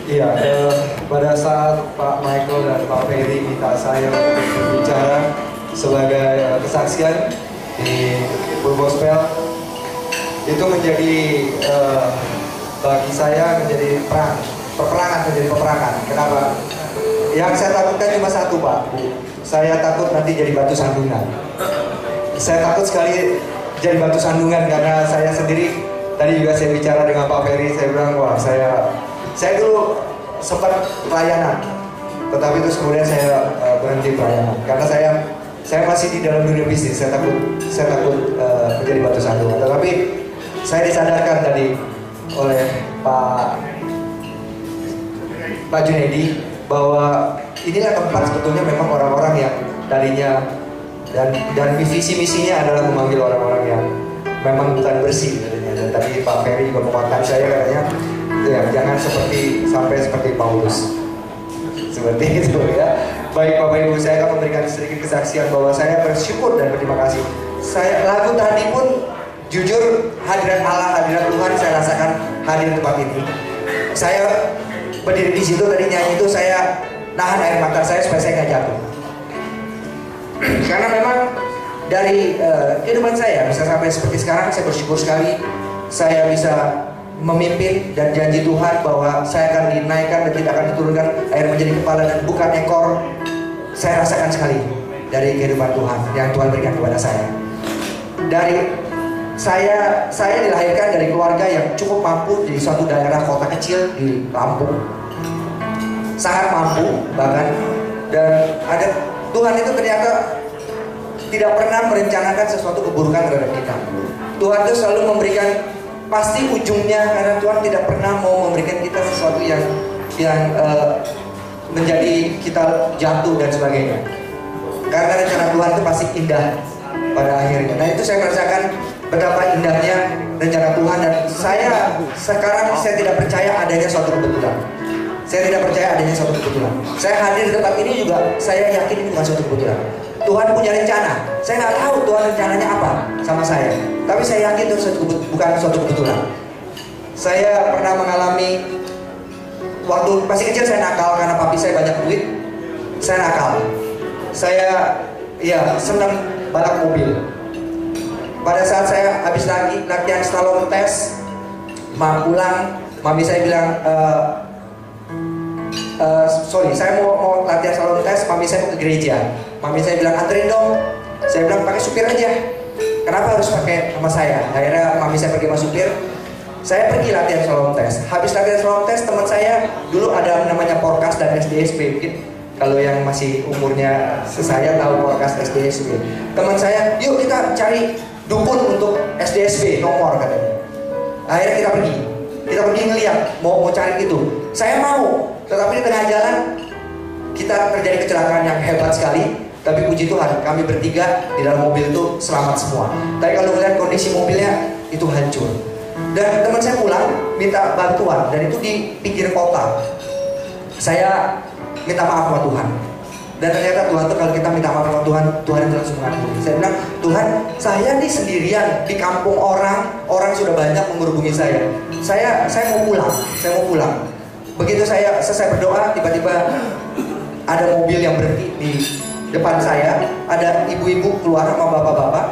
Iya, pada saat Pak Michael dan Pak Ferry minta saya untuk berbicara sebagai kesaksian di Full Gospel, itu menjadi bagi saya menjadi peperangan. Kenapa? Yang saya takutkan cuma satu, Pak, Bu. Saya takut nanti jadi batu sandungan. Saya takut sekali jadi batu sandungan karena saya sendiri, tadi juga saya bicara dengan Pak Ferry, saya bilang, wah saya dulu sempat pelayanan, tetapi terus kemudian saya berhenti pelayanan karena saya masih di dalam dunia bisnis. Saya takut menjadi batu sandungan. Tetapi saya disadarkan tadi oleh Pak Junedi bahwa inilah tempat sebetulnya memang orang-orang yang tadinya dan visi misinya adalah memanggil orang-orang yang memang bukan bersih katanya. Dan tadi Pak Ferry juga menguatkan saya katanya, ya, jangan sampai seperti Paulus. Seperti itu ya. Baik Bapak Ibu, saya akan memberikan sedikit kesaksian bahwa saya bersyukur dan berterima kasih. Lagu tadi pun jujur hadirat Allah, hadirat Tuhan saya rasakan hadir di tempat ini. Saya berdiri di situ tadi nyanyi itu, saya nahan air mata saya supaya saya nggak jatuh. Karena memang dari kehidupan saya bisa sampai seperti sekarang, saya bersyukur sekali saya bisa memimpin, dan janji Tuhan bahwa saya akan dinaikkan dan tidak akan diturunkan air menjadi kepala dan bukan ekor. Saya rasakan sekali dari kehidupan Tuhan yang Tuhan berikan kepada saya. Saya dilahirkan dari keluarga yang cukup mampu di suatu daerah kota kecil di Lampung, sangat mampu bahkan, dan ada Tuhan itu ternyata tidak pernah merencanakan sesuatu keburukan terhadap kita. Tuhan itu selalu memberikan pasti ujungnya, karena Tuhan tidak pernah mau memberikan kita sesuatu yang menjadi kita jatuh dan sebagainya. Karena rencana Tuhan itu pasti indah pada akhirnya. Nah, itu saya merasakan betapa indahnya rencana Tuhan, dan sekarang saya tidak percaya adanya suatu kebetulan. Saya tidak percaya adanya suatu kebetulan. Saya hadir di tempat ini juga saya yakin ini bukan suatu kebetulan. Tuhan punya rencana. Saya nggak tahu Tuhan rencananya apa sama saya, tapi saya yakin itu bukan suatu kebetulan. Saya pernah mengalami waktu masih kecil, saya nakal karena papi saya banyak duit. Saya nakal. Saya senang balap mobil. Pada saat saya habis latihan slalom tes, pulang, mami saya bilang, saya mau latihan slalom tes, mami saya mau ke gereja. Mami saya bilang, anterin dong. Saya bilang, pakai supir aja. Kenapa harus pakai sama saya? Akhirnya mami saya pergi sama supir. Saya pergi latihan slalom tes. Habis latihan slalom tes, teman saya dulu ada namanya Porkas dan SDSP. Mungkin kalau yang masih umurnya saya tahu Porkas SDSP. Teman saya, yuk kita cari dukun untuk SDSP nomor katanya. Akhirnya kita pergi ngeliat, mau cari itu. Saya mau, tetapi di tengah jalan kita terjadi kecelakaan yang hebat sekali. Tapi puji Tuhan, kami bertiga di dalam mobil itu selamat semua. Tapi kalau melihat kondisi mobilnya itu hancur. Dan teman saya pulang minta bantuan, dan itu di pinggir kota. Saya minta maaf sama Tuhan. Dan ternyata Tuhan itu, kalau kita minta maaf sama Tuhan, Tuhan itu langsung mengampuni. Saya bilang, Tuhan, saya nih sendirian di kampung orang sudah banyak mengerubungi saya. Saya mau pulang. Begitu saya selesai berdoa, tiba-tiba ada mobil yang berhenti di depan saya. Ada ibu-ibu keluar sama bapak-bapak,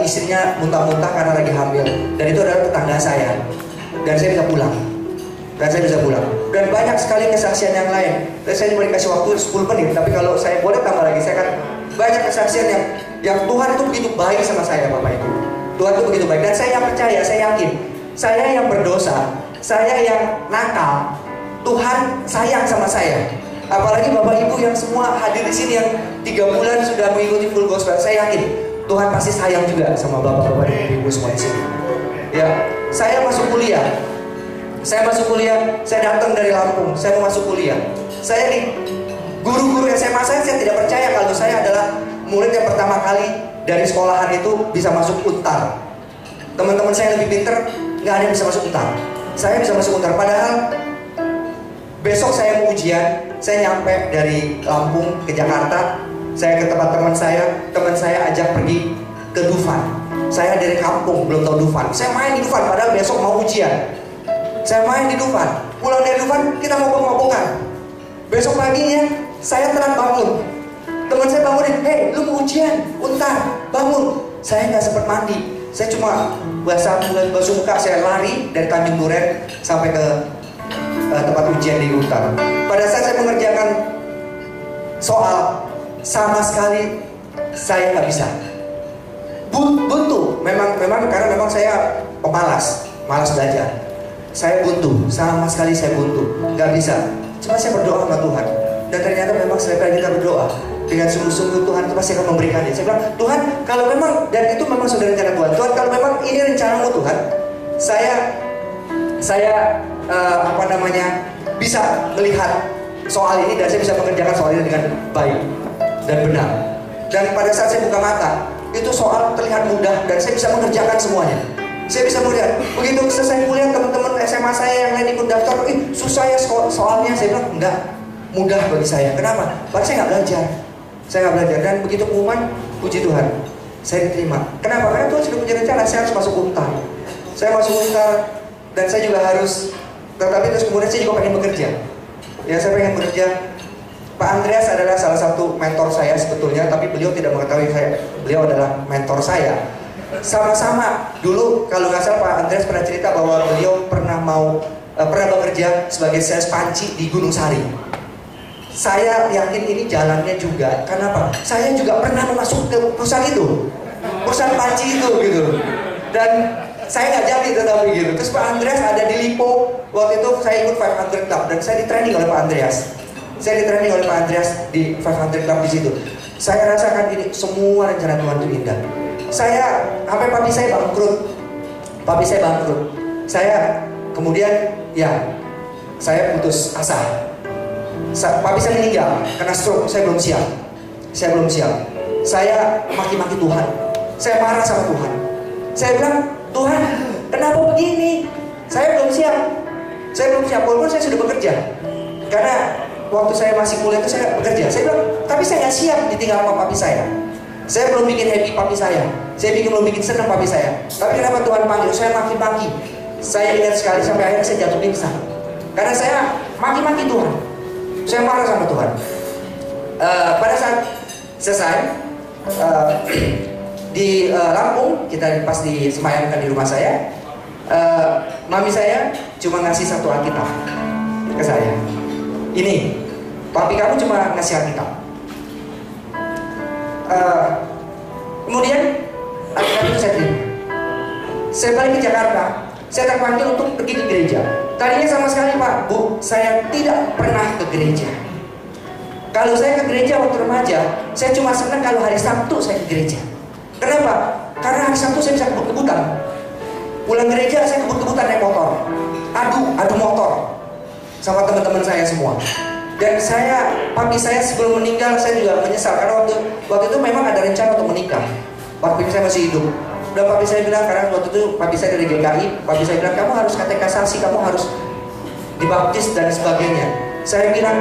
istrinya muntah-muntah karena lagi hamil. Dan itu adalah tetangga saya. Dan saya bisa pulang. Dan banyak sekali kesaksian yang lain. Dan saya cuma dikasih waktu 10 menit. Tapi kalau saya boleh tambah lagi, saya akan banyak kesaksian yang Tuhan itu begitu baik sama saya, Bapak Ibu. Tuhan itu begitu baik. Dan saya percaya, saya yakin, saya yang berdosa, saya yang nakal, Tuhan sayang sama saya. Apalagi Bapak Ibu yang semua hadir di sini yang 3 bulan sudah mengikuti Full Gospel, saya yakin Tuhan pasti sayang juga sama Bapak-bapak dan Ibu semua di sini. Ya, saya masuk kuliah. Saya datang dari Lampung, saya mau masuk kuliah. Saya di guru-guru SMA saya tidak percaya kalau saya adalah murid yang pertama kali dari sekolahan itu bisa masuk Untar. Teman-teman saya lebih pinter, nggak ada yang bisa masuk Untar. Saya bisa masuk Untar, padahal besok saya mau ujian. Saya nyampe dari Lampung ke Jakarta, saya ke tempat teman saya ajak pergi ke Dufan. Saya dari kampung belum tahu Dufan, saya main di Dufan padahal besok mau ujian. saya main di Dufan, pulang dari Dufan kita mabok-mabokan. Besok paginya saya telat bangun, teman saya bangunin, hei lu mau ujian, Untar, bangun. Saya nggak sempat mandi, saya cuma basuh muka, saya lari dari Tanjung Duren sampai ke tempat ujian di Untar. Pada saat saya mengerjakan soal, sama sekali saya nggak bisa. Buntu, memang karena memang saya pemalas, malas belajar. Saya buntu, sama sekali saya buntu, nggak bisa. Cuma saya berdoa sama Tuhan, dan ternyata memang setiap kita berdoa dengan sungguh-sungguh, Tuhan itu pasti akan memberikannya. Saya bilang, Tuhan, kalau memang, dan itu memang sudah rencana Tuhan. Tuhan, kalau memang ini rencanamu Tuhan, saya bisa melihat soal ini dan saya bisa mengerjakan soal ini dengan baik dan benar. Dan pada saat saya buka mata, itu soal terlihat mudah dan saya bisa mengerjakan semuanya. Saya bisa melihat, begitu selesai kuliah teman-teman SMA saya yang lain ikut daftar, susah ya soalnya. Saya bilang, enggak, mudah bagi saya. Kenapa? Padahal saya nggak belajar. Dan begitu pengumuman, puji Tuhan, saya diterima. Kenapa? Karena Tuhan sudah punya rencana, saya harus masuk Untar. Saya masuk Untar dan saya juga harus, tetapi terus kemudian saya juga pengen bekerja. Ya, saya pengen bekerja. Pak Andreas adalah salah satu mentor saya sebetulnya, tapi beliau tidak mengetahui beliau adalah mentor saya. Sama-sama dulu, kalau nggak salah Pak Andreas pernah cerita bahwa beliau pernah bekerja sebagai sales panci di Gunung Sari. Saya yakin ini jalannya juga. Kenapa? Saya juga pernah masuk ke perusahaan itu, perusahaan panci itu gitu. Dan saya nggak jadi tetapi gitu. Terus Pak Andreas ada di Lipo. Waktu itu saya ikut 500 Club dan saya di-training oleh Pak Andreas. Di 500 Club di situ. Saya rasakan ini semua rencana Tuhan itu indah. Saya sampai papi saya bangkrut. Saya kemudian saya putus asa. Papi saya meninggal karena stroke. Saya belum siap. Saya maki-maki Tuhan. Saya marah sama Tuhan. Saya bilang, Tuhan, kenapa begini? Saya belum siap. Walaupun saya sudah bekerja. Karena waktu saya masih kuliah itu saya bekerja. Saya bilang, tapi saya nggak siap ditinggal sama papi saya. Saya belum bikin happy papi saya. Belum bikin senang papi saya. Tapi kenapa Tuhan panggil? Saya maki-maki. Saya ingat sekali sampai akhirnya saya jatuh pingsan. Karena saya maki-maki Tuhan. Saya marah sama Tuhan. Pada saat selesai di Lampung, kita pas disemayamkan di rumah saya, mami saya cuma ngasih satu Alkitab ke saya. Ini, papi kamu cuma ngasih Alkitab. Kemudian Alkitab itu saya terima. Saya balik ke Jakarta. Saya terpanggil untuk pergi ke gereja. Tadinya sama sekali Pak, Bu, saya tidak pernah ke gereja. Kalau saya ke gereja waktu remaja, saya cuma senang kalau hari Sabtu saya ke gereja. Kenapa? Karena hari Sabtu saya bisa kebut-kebutan. Pulang gereja saya kebut-kebutan naik motor. Adu motor sama teman-teman saya semua. Dan papi saya sebelum meninggal saya juga menyesal karena waktu itu memang ada rencana untuk menikah. Papi saya masih hidup. Dan papi saya bilang, karena waktu itu papi saya dari GKI, papi saya bilang kamu harus katekisasi, kamu harus dibaptis dan sebagainya. Saya bilang,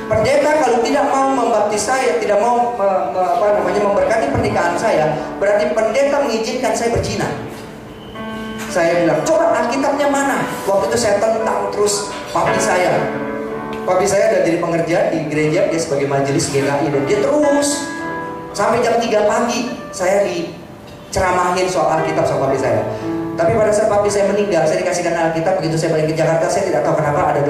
pendeta kalau tidak mau membaptis saya, tidak mau memberkati pernikahan saya, berarti pendeta mengizinkan saya berzina. Saya bilang, coba Alkitabnya mana? Waktu itu saya tentang terus papi saya. Papi saya udah jadi pengerja di gereja, dia sebagai majelis GKI, dan dia terus sampai jam 3 pagi saya diceramahin soal Alkitab sama papi saya. Tapi pada saat papi saya meninggal, saya dikasihkan Alkitab. Begitu saya balik ke Jakarta, saya tidak tahu kenapa ada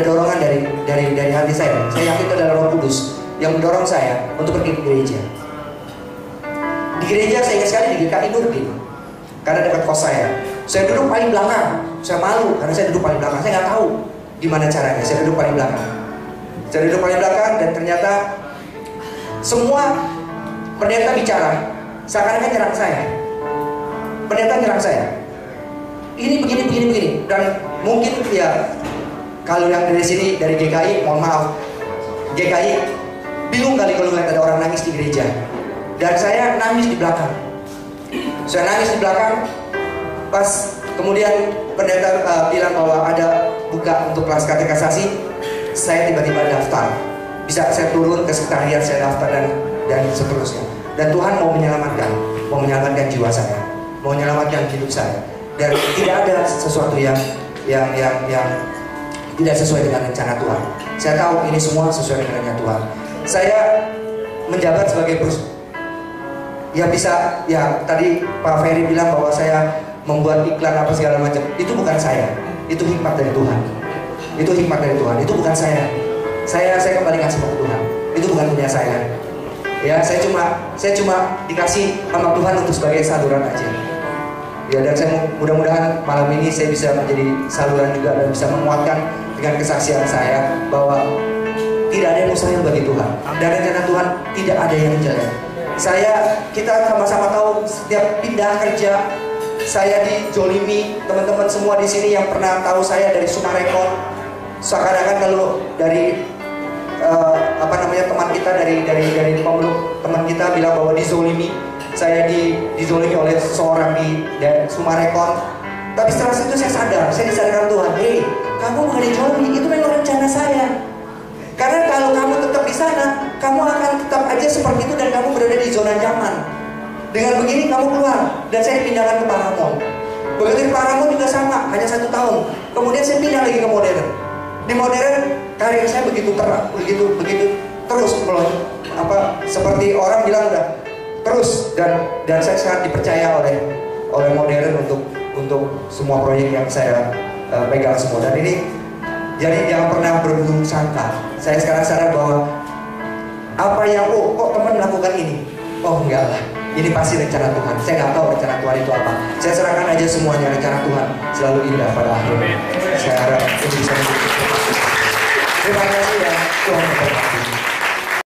dorongan dari hati saya. Saya yakin itu adalah Roh Kudus yang mendorong saya untuk pergi ke gereja. Di gereja saya ingat sekali di GKI Nurdin, karena dekat kos saya. Saya duduk paling belakang. Saya malu karena saya duduk paling belakang. Saya nggak tahu gimana caranya. Saya duduk paling belakang. Dan ternyata semua pendeta bicara seakan-akan nyerang saya. Pendeta nyerang saya. Ini begini. Dan mungkin ya, kalau yang dari sini, dari GKI, mohon maaf, GKI bingung kali kalau ngeliat ada orang nangis di gereja. Dan saya nangis di belakang. Pas kemudian pendeta bilang bahwa ada buka untuk kelas katekisasi, saya tiba-tiba daftar. Bisa saya turun ke sekretariat, saya daftar dan seterusnya. Dan Tuhan mau menyelamatkan jiwa saya, mau menyelamatkan hidup saya. Dan tidak ada sesuatu yang yang tidak sesuai dengan rencana Tuhan. Saya tahu ini semua sesuai dengan rencana Tuhan. Saya menjabat sebagai ya bisa, ya tadi Pak Ferry bilang bahwa saya membuat iklan apa segala macam. Itu bukan saya, itu hikmat dari Tuhan. Itu hikmat dari Tuhan, itu bukan saya. Saya kembalikan semua ke Tuhan. Itu bukan punya saya. Ya, saya cuma dikasih sama Tuhan untuk sebagai saluran aja. Ya, dan saya mudah-mudahan malam ini saya bisa menjadi saluran juga dan bisa menguatkan dengan kesaksian saya bahwa tidak ada yang mustahil bagi Tuhan. Dan rencana Tuhan tidak ada yang jelek. Kita sama-sama tahu setiap pindah kerja, saya dijolimi. Teman-teman semua di sini yang pernah tahu saya dari Sumarekon, seakan-akan kalau dari teman kita dari pemeluk teman kita bilang bahwa dizolimi. Saya dizolimi oleh seseorang di Sumarekon. Tapi setelah itu saya sadar, saya disadarkan Tuhan, hei, kamu bukan dizolimi, itu memang rencana saya. Karena kalau kamu tetap di sana, kamu akan tetap aja seperti itu dan kamu berada di zona nyaman. Dengan begini kamu keluar, dan saya dipindahkan ke Paramount. Begitu di Paramount juga sama, hanya 1 tahun. Kemudian saya pindah lagi ke Modern. Di Modern karir saya begitu terus seperti orang bilang udah terus, dan saya sangat dipercaya oleh Modern untuk semua proyek yang saya pegang semua. Dan ini jadi jangan pernah berburuk sangka. Saya sekarang sadar bahwa apa yang kok teman melakukan ini, oh enggak lah, ini pasti rencana Tuhan. Saya nggak tahu rencana Tuhan itu apa. Saya serahkan aja semuanya, rencana Tuhan selalu indah pada akhirnya. Saya harap ini bisa menjadi. Terima kasih ya, Tuhan memberkati.